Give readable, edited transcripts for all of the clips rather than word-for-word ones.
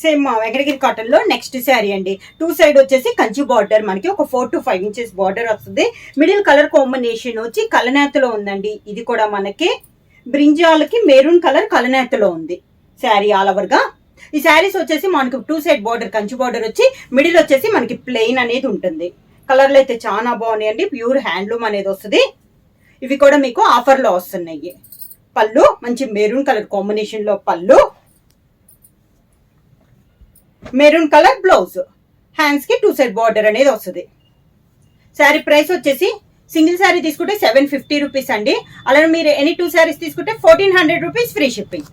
Same Venkatagiri cotton లో next sari అండి. 2 side వచ్చేసి కంచి బార్డర్, మనకి ఒక 4 to 5 ఇంచెస్ బార్డర్ వస్తుంది. మిడిల్ కలర్ కాంబినేషన్ వచ్చి కలనేతలో ఉందండి. ఇది కూడా మనకి బ్రింజాలకి మెరూన్ కలర్ కలనేతలో ఉంది శారీ ఆల్ ఓవర్ గా. ఈ శారీస్ వచ్చేసి మనకి 2 సైడ్ బార్డర్ కంచి బార్డర్ వచ్చి మిడిల్ వచ్చేసి మనకి ప్లెయిన్ అనేది ఉంటుంది. కలర్లు అయితే చాలా బాగున్నాయండి. ప్యూర్ హ్యాండ్లూమ్ అనేది వస్తుంది. ఇవి కూడా మీకు ఆఫర్ లో వస్తున్నాయి. పళ్ళు మంచి మెరూన్ కలర్ కాంబినేషన్ లో పళ్ళు, మెరూన్ కలర్ బ్లౌజ్, హ్యాండ్స్ కి 2 సైడ్ బార్డర్ అనేది వస్తుంది. శారీ ప్రైస్ వచ్చేసి సింగిల్ శారీ తీసుకుంటే 750 రూపీస్ అండి. అలానే మీరు ఎనీ 2 శారీస్ తీసుకుంటే 1400 rupees free shipping.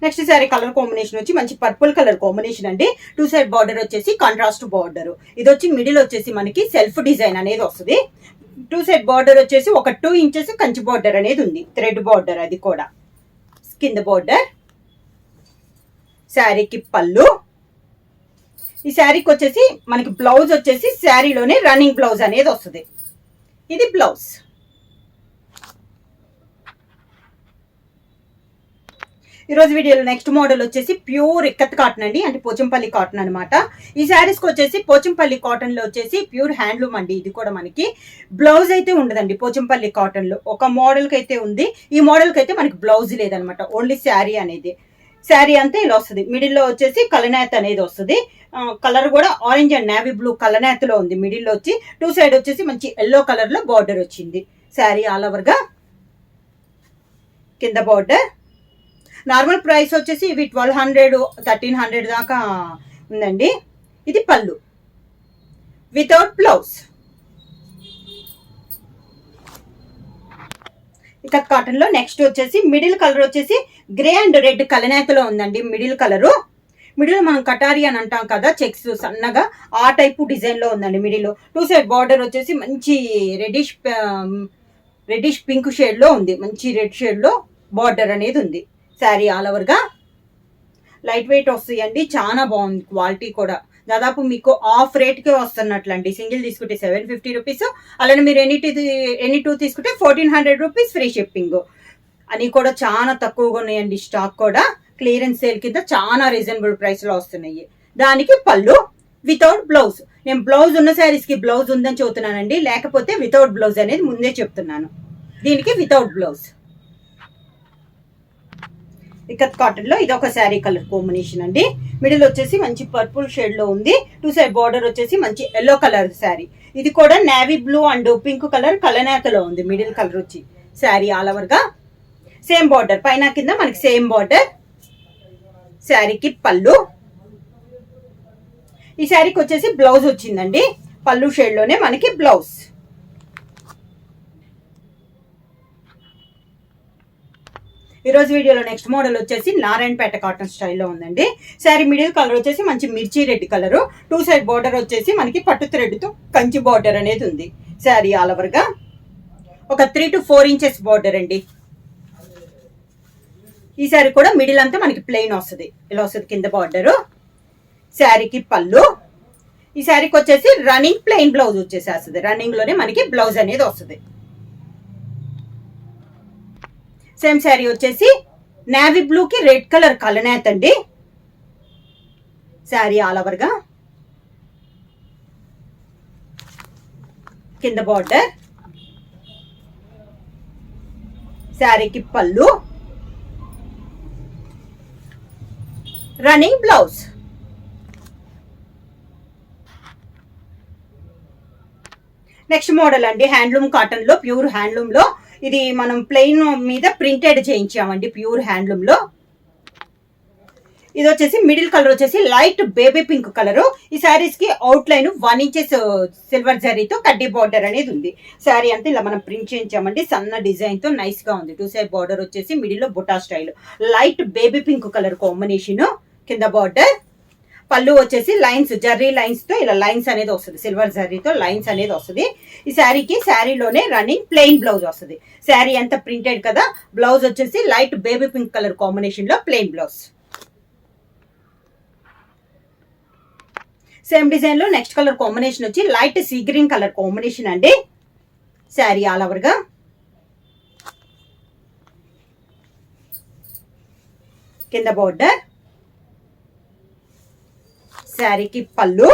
Next sari colour combination వచ్చి మంచి పర్పుల్ కలర్ కాంబినేషన్ అండి. 2 సైడ్ బార్డర్ వచ్చేసి కాంట్రాస్ట్ బార్డర్. ఇది వచ్చి మిడిల్ వచ్చేసి మనకి సెల్ఫ్ డిజైన్ అనేది వస్తుంది. 2 సైడ్ బార్డర్ వచ్చేసి ఒక 2 ఇంచెస్ కంచి బార్డర్ అనేది ఉంది, థ్రెడ్ బార్డర్. అది కూడా కింద బార్డర్. శారీకి పళ్ళు. ఈ శారీకి వచ్చేసి మనకి బ్లౌజ్ వచ్చేసి శారీలోనే రన్నింగ్ బ్లౌజ్ అనేది వస్తుంది. ఇది బ్లౌజ్. ఈరోజు వీడియోలో నెక్స్ట్ మోడల్ వచ్చేసి ప్యూర్ ఇక్కత్ కాటన్ అండి, అంటే పోచంపల్లి కాటన్ అనమాట. ఈ శారీస్ కి వచ్చేసి పోచంపల్లి కాటన్ లో వచ్చేసి ప్యూర్ హ్యాండ్లూమ్ అండి. ఇది కూడా మనకి బ్లౌజ్ అయితే ఉండదండి. పోచంపల్లి కాటన్ లో ఒక మోడల్ కి అయితే ఉంది, ఈ మోడల్ కి అయితే మనకి బ్లౌజ్ లేదనమాట, ఓన్లీ శారీ అనేది. శారీ అంతా ఇలా వస్తుంది. మిడిల్ లో వచ్చేసి కలనేత అనేది వస్తుంది. కలర్ కూడా ఆరెంజ్ అండ్ నేవీ బ్లూ కలనేతలో ఉంది. మిడిల్ లో వచ్చి 2 సైడ్ వచ్చేసి మంచి ఎల్లో కలర్ లో బార్డర్ వచ్చింది. శారీ ఆల్ ఓవర్ గా కింద బార్డర్. నార్మల్ ప్రైస్ వచ్చేసి ఇవి 1200 1300 దాకా ఉందండి. ఇది పళ్ళు వితౌట్ బ్లౌజ్. ఇక్కత్ కాటన్ లో నెక్స్ట్ వచ్చేసి మిడిల్ కలర్ వచ్చేసి గ్రే అండ్ రెడ్ కలనేతలో ఉందండి. మిడిల్ కలరు, మిడిల్ మనం కటారి అని అంటాం కదా, చెక్స్ సన్నగా, ఆ టైపు డిజైన్ లో ఉందండి. మిడిల్ 2 సైడ్ బార్డర్ వచ్చేసి మంచి రెడ్డిష్ పింక్ షేడ్ లో ఉంది. మంచి రెడ్ షేడ్ లో బార్డర్ అనేది ఉంది. శారీ ఆల్ ఓవర్ గా లైట్ వెయిట్ వస్తాయండి. చాలా బాగుంది క్వాలిటీ కూడా. దాదాపు మీకు ఆఫ్ రేట్ కే వస్తున్నట్లండి. సింగిల్ తీసుకుంటే 750 రూపీస్, అలానే మీరు ఎనీ టూ తీసుకుంటే 1400 రూపీస్ ఫ్రీ షిప్పింగ్. అని కూడా చాలా తక్కువగా ఉన్నాయండి. స్టాక్ కూడా క్లియరెన్స్ సేల్ కింద చాలా రీజనబుల్ ప్రైస్ లో వస్తున్నాయి. దానికి పళ్ళు వితౌట్ బ్లౌజ్. నేను బ్లౌజ్ ఉన్న శారీస్ కి బ్లౌజ్ ఉందని చెబుతున్నానండి, లేకపోతే వితౌట్ బ్లౌజ్ అనేది ముందే చెప్తున్నాను. దీనికి వితౌట్ బ్లౌజ్. ఇక్కత్ కాటన్ లో ఇది ఒక శారీ కలర్ కాంబినేషన్ అండి. మిడిల్ వచ్చేసి మంచి పర్పుల్ షేడ్ లో ఉంది. 2 సైడ్ బార్డర్ వచ్చేసి మంచి ఎల్లో కలర్ శారీ. ఇది కూడా navy blue and pink colour కలనేతలో ఉంది. మిడిల్ కలర్ వచ్చి శారీ ఆల్ ఓవర్ గా సేమ్ బార్డర్, పైన కింద మనకి సేమ్ బార్డర్. శారీకి పళ్ళు. ఈ శారీకి వచ్చేసి బ్లౌజ్ వచ్చిందండి. పళ్ళు షేడ్ లోనే మనకి బ్లౌజ్. ఈరోజు వీడియోలో నెక్స్ట్ మోడల్ వచ్చేసి నారాయణపేట కాటన్ స్టైల్లో ఉందండి. శారీ మిడిల్ కలర్ వచ్చేసి మంచి మిర్చి రెడ్ కలర్. 2 సైడ్ బార్డర్ వచ్చేసి మనకి పట్టు థ్రెడ్ తో కంచి బార్డర్ అనేది ఉంది. శారీ ఆల్ ఓవర్ గా ఒక 3 to 4 ఇంచెస్ బార్డర్ అండి. ఈ శారీ కూడా మిడిల్ అంతా మనకి ప్లెయిన్ వస్తుంది, ఇలా వస్తుంది కింద బార్డర్. శారీకి పళ్ళు. ఈ శారీకి వచ్చేసి రన్నింగ్ ప్లెయిన్ బ్లౌజ్ వచ్చేసేస్తుంది. రన్నింగ్ లోనే మనకి బ్లౌజ్ అనేది వస్తుంది. సేమ్ శారీ వచ్చేసి నేవీ బ్లూ కి రెడ్ కలర్ కలనేత అండి. శారీ ఆల్ ఓవర్ గా కింద బార్డర్. శారీకి పళ్ళు, రన్నింగ్ బ్లౌజ్. నెక్స్ట్ మోడల్ అండి హ్యాండ్లూమ్ కాటన్ లో, ప్యూర్ హ్యాండ్లూమ్ లో. ఇది మనం ప్లెయిన్ మీద ప్రింటెడ్ చేయించామండి ప్యూర్ హ్యాండ్లూమ్ లో. ఇది వచ్చేసి మిడిల్ కలర్ వచ్చేసి లైట్ బేబీ పింక్ కలర్. ఈ శారీస్ కి అవుట్ లైన్ 1 ఇంచెస్ సిల్వర్ జరీతో కడ్డీ బార్డర్ అనేది ఉంది. శారీ అంతా ఇలా మనం ప్రింట్ చేయించామండి, సన్న డిజైన్ తో నైస్ గా ఉంది. 2 సైడ్ బార్డర్ వచ్చేసి మిడిల్ లో బుటా style, light baby pink colour combination. కింద బార్డర్. పళ్ళు వచ్చేసి లైన్స్, జర్రీ లైన్స్ తో ఇలా లైన్స్ అనేది వస్తుంది, సిల్వర్ జర్రీతో లైన్స్ అనేది వస్తుంది. ఈ శారీకి శారీలోనే రన్నింగ్ ప్లెయిన్ బ్లౌజ్ వస్తుంది. శారీ అంతా ప్రింటెడ్ కదా, బ్లౌజ్ వచ్చేసి light baby pink colour combination లో ప్లెయిన్ బ్లౌజ్. సేమ్ డిజైన్ లో నెక్స్ట్ కలర్ కాంబినేషన్ వచ్చి light sea green colour combination అండి. శారీ ఆల్ ఓవర్ గా కింద బోర్డర్, శారీకి పళ్ళు,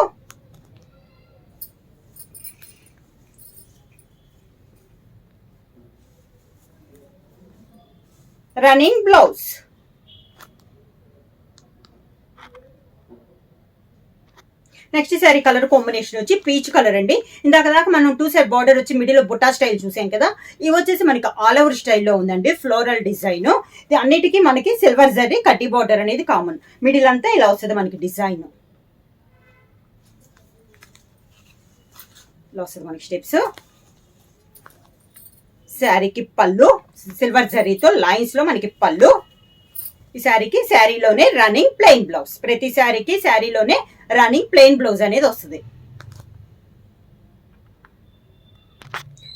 running blouse. Next sari colour combination వచ్చి పీచ్ కలర్ అండి. ఇందాక దాకా మనం 2 సైడ్ బార్డర్ వచ్చి మిడిల్ బుట్టా స్టైల్ చూసాం కదా, ఇవి వచ్చేసి మనకి ఆల్ ఓవర్ స్టైల్లో ఉందండి. ఫ్లోరల్ డిజైన్, ఇది అన్నిటికీ మనకి సిల్వర్ జరీ కడ్డీ బార్డర్ అనేది కామన్. మిడిల్ అంతా ఇలా వస్తుంది మనకి డిజైన్, ఇలా వస్తుంది మనకి స్టెప్స్. శారీకి పళ్ళు సిల్వర్ జరీతో లైన్స్ లో మనకి పళ్ళు. ఈ శారీకి శారీలోనే రన్నింగ్ ప్లెయిన్ బ్లౌజ్. ప్రతి శారీకి శారీలోనే రన్నింగ్ ప్లెయిన్ బ్లౌజ్ అనేది వస్తుంది.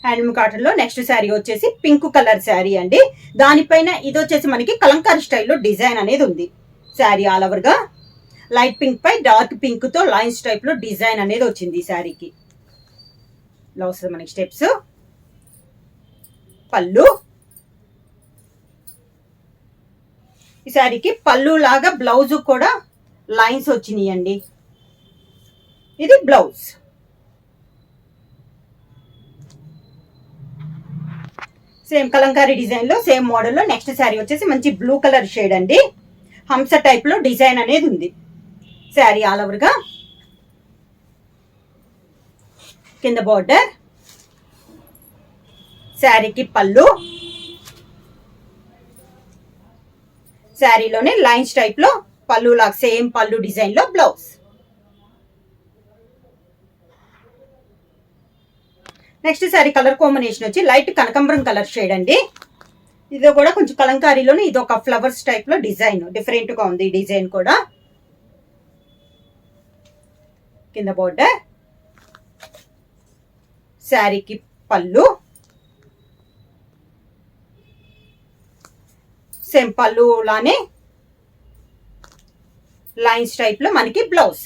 హ్యాండ్లూమ్ కాటన్ లో నెక్స్ట్ శారీ వచ్చేసి పింక్ కలర్ శారీ అండి. దానిపైన ఇది వచ్చేసి మనకి కలంకారీ స్టైల్లో డిజైన్ అనేది ఉంది. శారీ ఆల్ ఓవర్ గా లైట్ పింక్ పై డార్క్ పింక్ తో లైన్స్ టైప్ లో డిజైన్ అనేది వచ్చింది ఈ శారీకి. ఇలా వస్తుంది మనకి స్టెప్స్, పళ్ళు. ఈ శారీకి పళ్ళు లాగా బ్లౌజ్ కూడా లైన్స్ వచ్చినాయండి. ఇది బ్లౌజ్. సేమ్ కలంకారీ డిజైన్ లో సేమ్ మోడల్ లో నెక్స్ట్ శారీ వచ్చేసి మంచి బ్లూ కలర్ షేడ్ అండి. హంస టైప్ లో డిజైన్ అనేది ఉంది. శారీ ఆల్ ఓవర్ గా కింద బోర్డర్, శారీకి పళ్ళు, శారీలోనే లైన్స్ టైప్ లో పళ్ళు లాగా సేమ్ పళ్ళు డిజైన్ లో blouse. Next sari colour combination వచ్చి లైట్ కనకాంబరం కలర్ షేడ్ అండి. ఇది కూడా కొంచెం కలంకారీలోనే ఇది ఒక ఫ్లవర్స్ టైప్ లో డిజైన్, డిఫరెంట్ గా ఉంది ఈ డిజైన్ కూడా. కింద బోర్డర్, శారీకి పళ్ళు, సేమ్ పళ్ళు లానే లైన్స్ టైప్ లో మనకి బ్లౌజ్.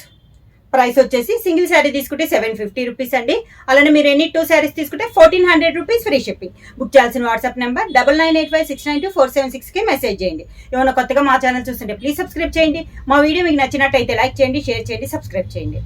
ప్రైస్ వచ్చేసి సింగిల్ శారీ తీసుకుంటే 750 రూపీస్ అండి. అలానే మీరు ఎన్ని 2 శారీస్ తీసుకుంటే 1400 రూపీస్ ఫ్రీ షిప్పింగ్. బుక్ చేయాల్సిన వాట్సాప్ నెంబర్ 9985692476కి మెసేజ్ చేయండి. ఏమైనా కొత్తగా మా ఛానల్ చూస్తుంటే ప్లీజ్ సబ్స్క్రైబ్ చేయండి. మా వీడియో మీకు నచ్చినట్టయితే లైక్ చేయండి, షేర్ చేయండి, సబ్స్క్రైబ్ చేయండి.